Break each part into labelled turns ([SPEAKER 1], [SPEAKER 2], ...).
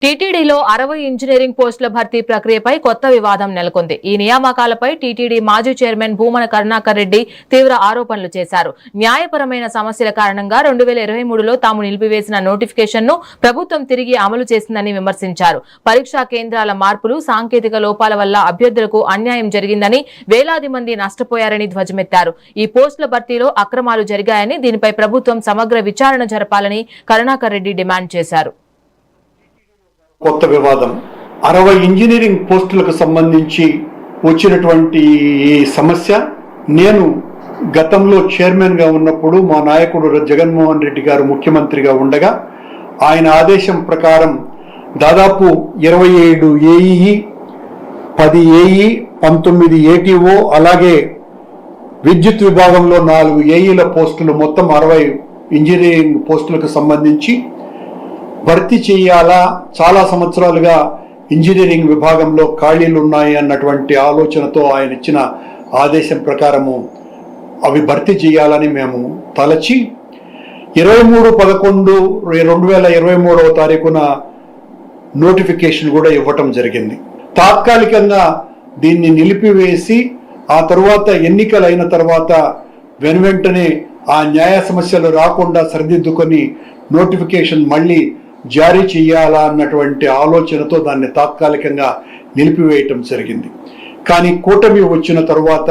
[SPEAKER 1] టీటీడీలో 60 ఇంజనీరింగ్ పోస్టుల భర్తీ ప్రక్రియపై కొత్త వివాదం నెలకొంది. ఈ నియామకాలపై టీటీడీ మాజీ చైర్మన్ భూమన కరుణాకర్ రెడ్డి తీవ్ర ఆరోపణలు చేశారు. న్యాయపరమైన సమస్యల కారణంగా 2023లో తాము నిలిపివేసిన నోటిఫికేషన్ను ప్రభుత్వం తిరిగి అమలు చేసిందని విమర్శించారు. పరీక్షా కేంద్రాల మార్పులు, సాంకేతిక లోపాల వల్ల అభ్యర్థులకు అన్యాయం జరిగిందని, వేలాది మంది నష్టపోయారని ధ్వజమెత్తారు. ఈ పోస్టుల భర్తీలో అక్రమాలు జరిగాయని, దీనిపై ప్రభుత్వం సమగ్ర విచారణ జరపాలని కరుణాకర్ రెడ్డి డిమాండ్ చేశారు.
[SPEAKER 2] కొత్త వివాదం 60 ఇంజనీరింగ్ పోస్టులకు సంబంధించి వచ్చినటువంటి ఈ సమస్య నేను గతంలో చైర్మన్ గా ఉన్నప్పుడు మా నాయకుడు జగన్మోహన్ రెడ్డి గారు ముఖ్యమంత్రిగా ఉండగా ఆయన ఆదేశం ప్రకారం దాదాపు 27 ఏఈ, 10 ఏఈ, 19 ఏటీఓ, అలాగే విద్యుత్ విభాగంలో 4 ఏఈల పోస్టులు, మొత్తం 60 ఇంజనీరింగ్ పోస్టులకు సంబంధించి భర్తీ చేయాలా, చాలా సంవత్సరాలుగా ఇంజనీరింగ్ విభాగంలో ఖాళీలు ఉన్నాయి అన్నటువంటి ఆలోచనతో ఆయన ఇచ్చిన ఆదేశం ప్రకారము అవి భర్తీ చేయాలని మేము తలచి 23/11/2023 తారీఖున నోటిఫికేషన్ కూడా ఇవ్వటం జరిగింది. తాత్కాలికంగా దీన్ని నిలిపివేసి ఆ తరువాత ఎన్నికలైన తర్వాత వెనువెంటనే ఆ న్యాయ సమస్యలు రాకుండా సరిదిద్దుకొని నోటిఫికేషన్ మళ్ళీ జారీ చేయాలా అన్నటువంటి ఆలోచనతో దాన్ని తాత్కాలికంగా నిలిపివేయటం జరిగింది. కానీ కూటమి వచ్చిన తరువాత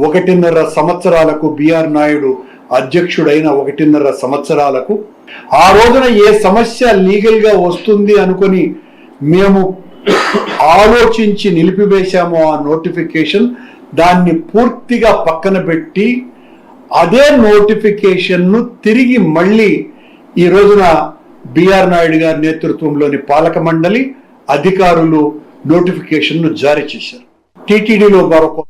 [SPEAKER 2] 1.5 సంవత్సరాలకు బిఆర్ నాయుడు అధ్యక్షుడైన 1.5 సంవత్సరాలకు ఆ రోజున ఏ సమస్య లీగల్గా వస్తుంది అనుకొని మేము ఆలోచించి నిలిపివేశామో ఆ నోటిఫికేషన్, దాన్ని పూర్తిగా పక్కన పెట్టి అదే నోటిఫికేషన్ను తిరిగి మళ్ళీ ఈ రోజున బిఆర్ నాయుడు గారి నేతృత్వంలోని పాలక మండలి అధికారులు నోటిఫికేషన్ను జారీ చేశారు. టీటీడీలో మరొక